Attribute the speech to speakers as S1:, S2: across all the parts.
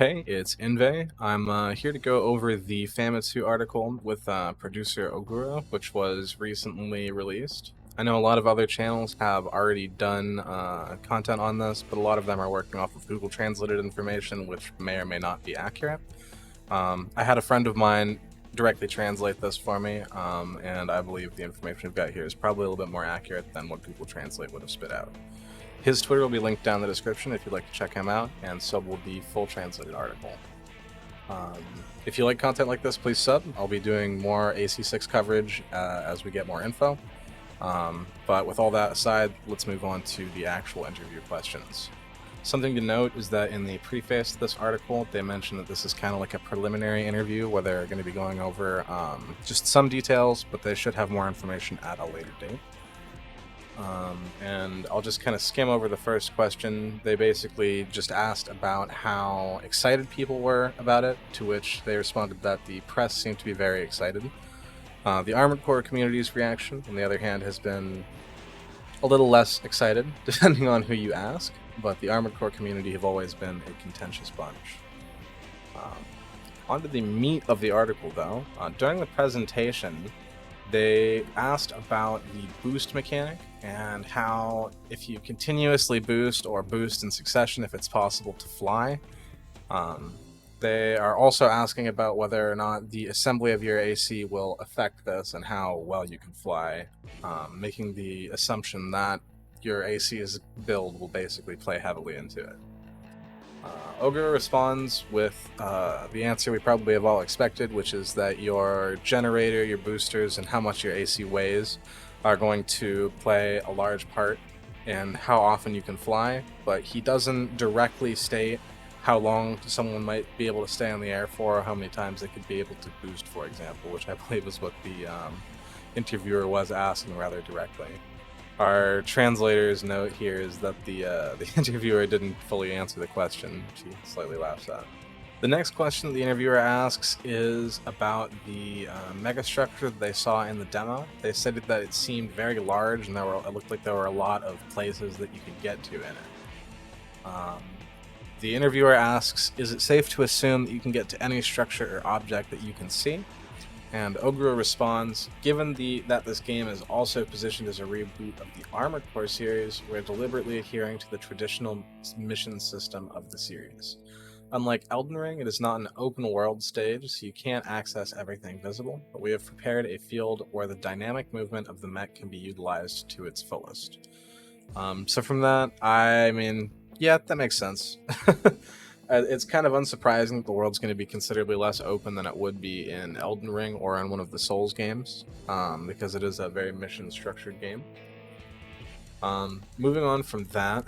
S1: Hey, it's Inve. I'm here to go over the Famitsu article with producer Ogura, which was recently released. I know a lot of other channels have already done content on this, but a lot of them are working off of Google translated information, which may or may not be accurate. I had a friend of mine directly translate this for me, and I believe the information we've got here is probably a little bit more accurate than what Google Translate would have spit out. His Twitter will be linked down in the description if you'd like to check him out, and so will the full translated article. If you like content like this, please sub. I'll be doing more AC6 coverage as we get more info. But with all that aside, let's move on to the actual interview questions. Something to note is that in the preface to this article, they mention that this is kind of like a preliminary interview where they're going to be going over just some details, but they should have more information at a later date. And I'll just kind of skim over the first question. They basically just asked about how excited people were about it, to which they responded that the press seemed to be very excited. The Armored Core community's reaction, on the other hand, has been a little less excited, depending on who you ask, but the Armored Core community have always been a contentious bunch. On to the meat of the article, though. During the presentation, they asked about the boost mechanic and how if you continuously boost or boost in succession, if it's possible to fly. They are also asking about whether or not the assembly of your AC will affect this and how well you can fly, making the assumption that your AC's build will basically play heavily into it. Ogre responds with the answer we probably have all expected, which is that your generator, your boosters, and how much your AC weighs are going to play a large part in how often you can fly, but he doesn't directly state how long someone might be able to stay in the air for, or how many times they could be able to boost, for example, which I believe is what the interviewer was asking rather directly. Our translator's note here is that the interviewer didn't fully answer the question, which he slightly laughs at. The next question the interviewer asks is about the megastructure that they saw in the demo. They said that it seemed very large, and it looked like there were a lot of places that you could get to in it. The interviewer asks, is it safe to assume that you can get to any structure or object that you can see? And Ogura responds, given that this game is also positioned as a reboot of the Armored Core series, we're deliberately adhering to the traditional mission system of the series. Unlike Elden Ring, it is not an open world stage, so you can't access everything visible, but we have prepared a field where the dynamic movement of the mech can be utilized to its fullest. So from that, I mean, yeah, that makes sense. It's kind of unsurprising that the world's going to be considerably less open than it would be in Elden Ring or in one of the Souls games, because it is a very mission-structured game. Moving on from that,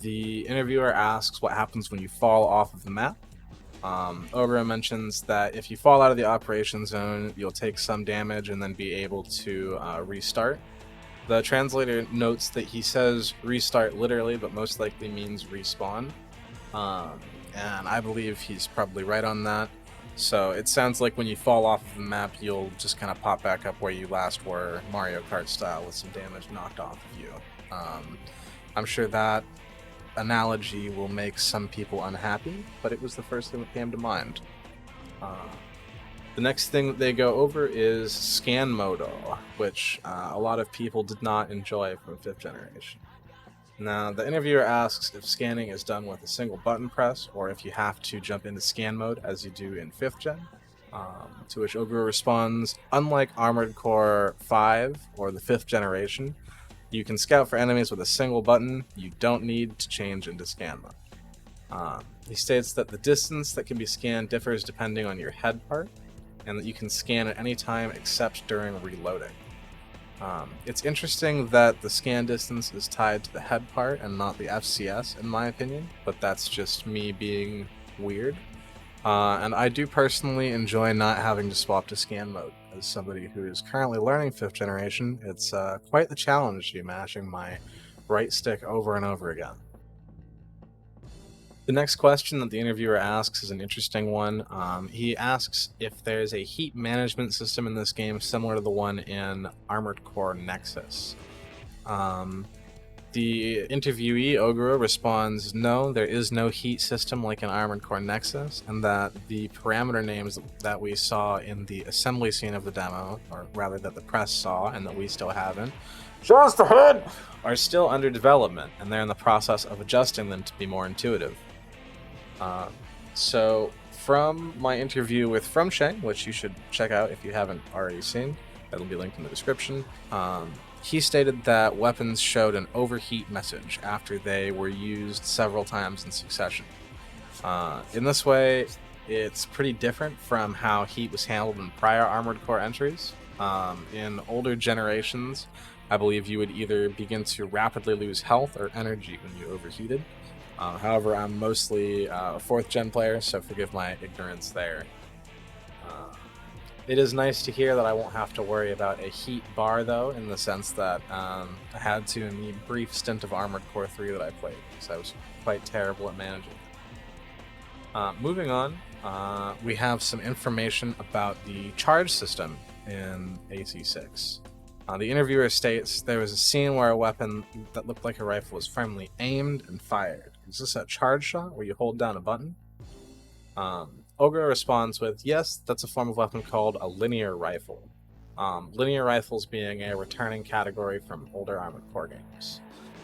S1: the interviewer asks what happens when you fall off of the map. Ogura mentions that if you fall out of the operation zone, you'll take some damage and then be able to restart. The translator notes that he says restart literally, but most likely means respawn. And I believe he's probably right on that. So it sounds like when you fall off of the map, you'll just kind of pop back up where you last were, Mario Kart style, with some damage knocked off of you. I'm sure that analogy will make some people unhappy, but it was the first thing that came to mind. The next thing that they go over is scan modo, which a lot of people did not enjoy from 5th generation. Now, the interviewer asks if scanning is done with a single button press, or if you have to jump into scan mode as you do in 5th gen. To which Ogura responds, unlike Armored Core 5 or the 5th generation, you can scout for enemies with a single button. You don't need to change into scan mode. He states that the distance that can be scanned differs depending on your head part, and that you can scan at any time except during reloading. It's interesting that the scan distance is tied to the head part and not the FCS, in my opinion, but that's just me being weird. And I do personally enjoy not having to swap to scan mode. As somebody who is currently learning 5th generation, it's quite the challenge to be mashing my right stick over and over again. The next question that the interviewer asks is an interesting one. He asks if there's a heat management system in this game similar to the one in Armored Core Nexus. The interviewee, Ogura, responds, no, there is no heat system like in Armored Core Nexus, and that the parameter names that we saw in the assembly scene of the demo, or rather that the press saw and that we still haven't, just the head, are still under development, and they're in the process of adjusting them to be more intuitive. So from my interview with Fromshay, which you should check out if you haven't already seen, that'll be linked in the description, he stated that weapons showed an overheat message after they were used several times in succession. In this way, it's pretty different from how heat was handled in prior Armored Core entries. In older generations, I believe you would either begin to rapidly lose health or energy when you overheated. However, I'm mostly a 4th gen player, so forgive my ignorance there. It is nice to hear that I won't have to worry about a heat bar, though, in the sense that I had to in the brief stint of Armored Core 3 that I played, because I was quite terrible at managing it. Moving on, we have some information about the charge system in AC6. The interviewer states there was a scene where a weapon that looked like a rifle was firmly aimed and fired. Is this a charge shot where you hold down a button? Ogura responds with, yes, that's a form of weapon called a linear rifle. Linear rifles being a returning category from older Armored Core games.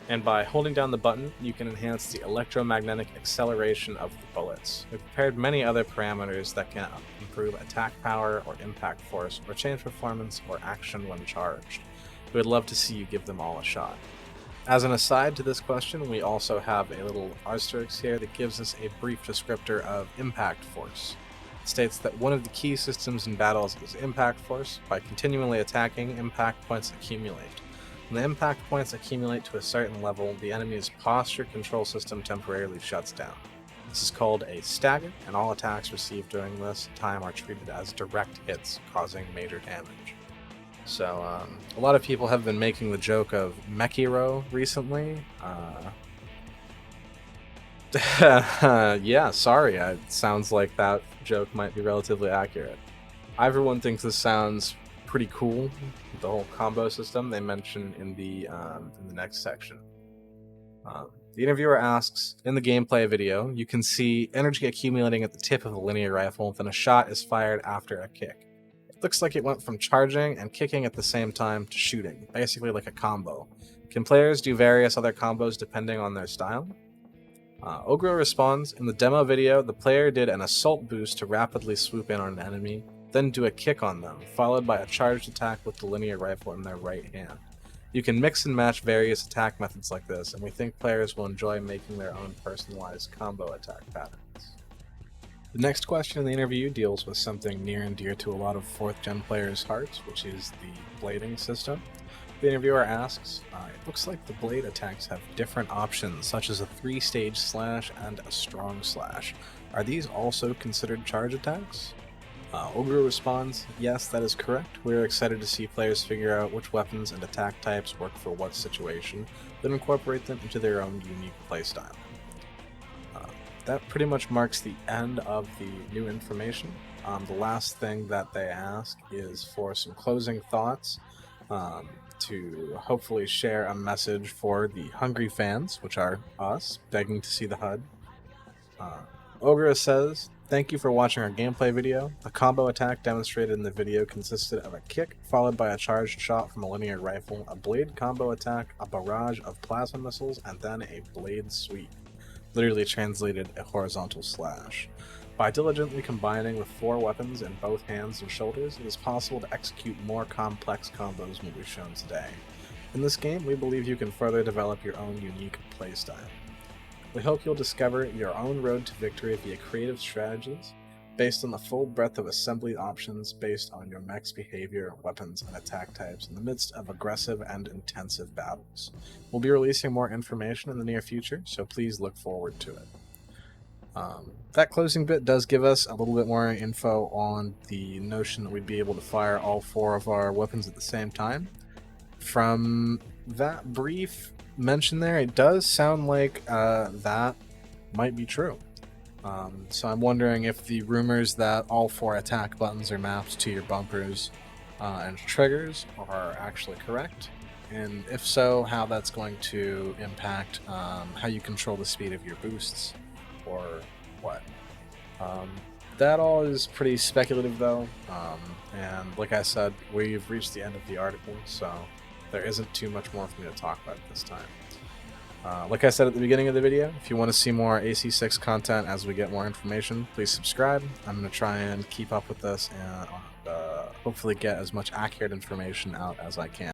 S1: And by holding down the button, you can enhance the electromagnetic acceleration of the bullets. We've prepared many other parameters that can improve attack power or impact force or change performance or action when charged. We would love to see you give them all a shot. As an aside to this question, we also have a little asterisk here that gives us a brief descriptor of impact force. It states that one of the key systems in battles is impact force. By continually attacking, impact points accumulate. When the impact points accumulate to a certain level, the enemy's posture control system temporarily shuts down. This is called a stagger, and all attacks received during this time are treated as direct hits, causing major damage. So, a lot of people have been making the joke of Mechiro recently. Yeah, sorry, it sounds like that joke might be relatively accurate. Everyone thinks this sounds pretty cool, the whole combo system they mention in the next section. The interviewer asks, in the gameplay video, you can see energy accumulating at the tip of the linear rifle, then a shot is fired after a kick. Looks like it went from charging and kicking at the same time to shooting, basically like a combo. Can players do various other combos depending on their style? Ogura responds, in the demo video, the player did an assault boost to rapidly swoop in on an enemy, then do a kick on them, followed by a charged attack with the linear rifle in their right hand. You can mix and match various attack methods like this, and we think players will enjoy making their own personalized combo attack patterns. The next question in the interview deals with something near and dear to a lot of 4th gen players' hearts, which is the blading system. The interviewer asks, it looks like the blade attacks have different options, such as a 3-stage slash and a strong slash. Are these also considered charge attacks? Ogura responds, yes, that is correct. We are excited to see players figure out which weapons and attack types work for what situation, then incorporate them into their own unique playstyle. That pretty much marks the end of the new information. The last thing that they ask is for some closing thoughts to hopefully share a message for the hungry fans, which are us, begging to see the HUD. Ogura says, thank you for watching our gameplay video. The combo attack demonstrated in the video consisted of a kick, followed by a charged shot from a linear rifle, a blade combo attack, a barrage of plasma missiles, and then a blade sweep. Literally translated a horizontal slash. By diligently combining with 4 weapons in both hands and shoulders, it is possible to execute more complex combos than we've shown today. In this game, we believe you can further develop your own unique playstyle. We hope you'll discover your own road to victory via creative strategies, based on the full breadth of assembly options based on your mech's behavior, weapons, and attack types in the midst of aggressive and intensive battles. We'll be releasing more information in the near future, so please look forward to it. That closing bit does give us a little bit more info on the notion that we'd be able to fire all 4 of our weapons at the same time. From that brief mention there, it does sound like that might be true. So I'm wondering if the rumors that all 4 attack buttons are mapped to your bumpers and triggers are actually correct. and if so, how that's going to impact how you control the speed of your boosts, or what. Um, that all is pretty speculative, though, and like I said, we've reached the end of the article, so there isn't too much more for me to talk about at this time. Like I said at the beginning of the video, if you want to see more AC6 content as we get more information, please subscribe. I'm going to try and keep up with this and hopefully get as much accurate information out as I can.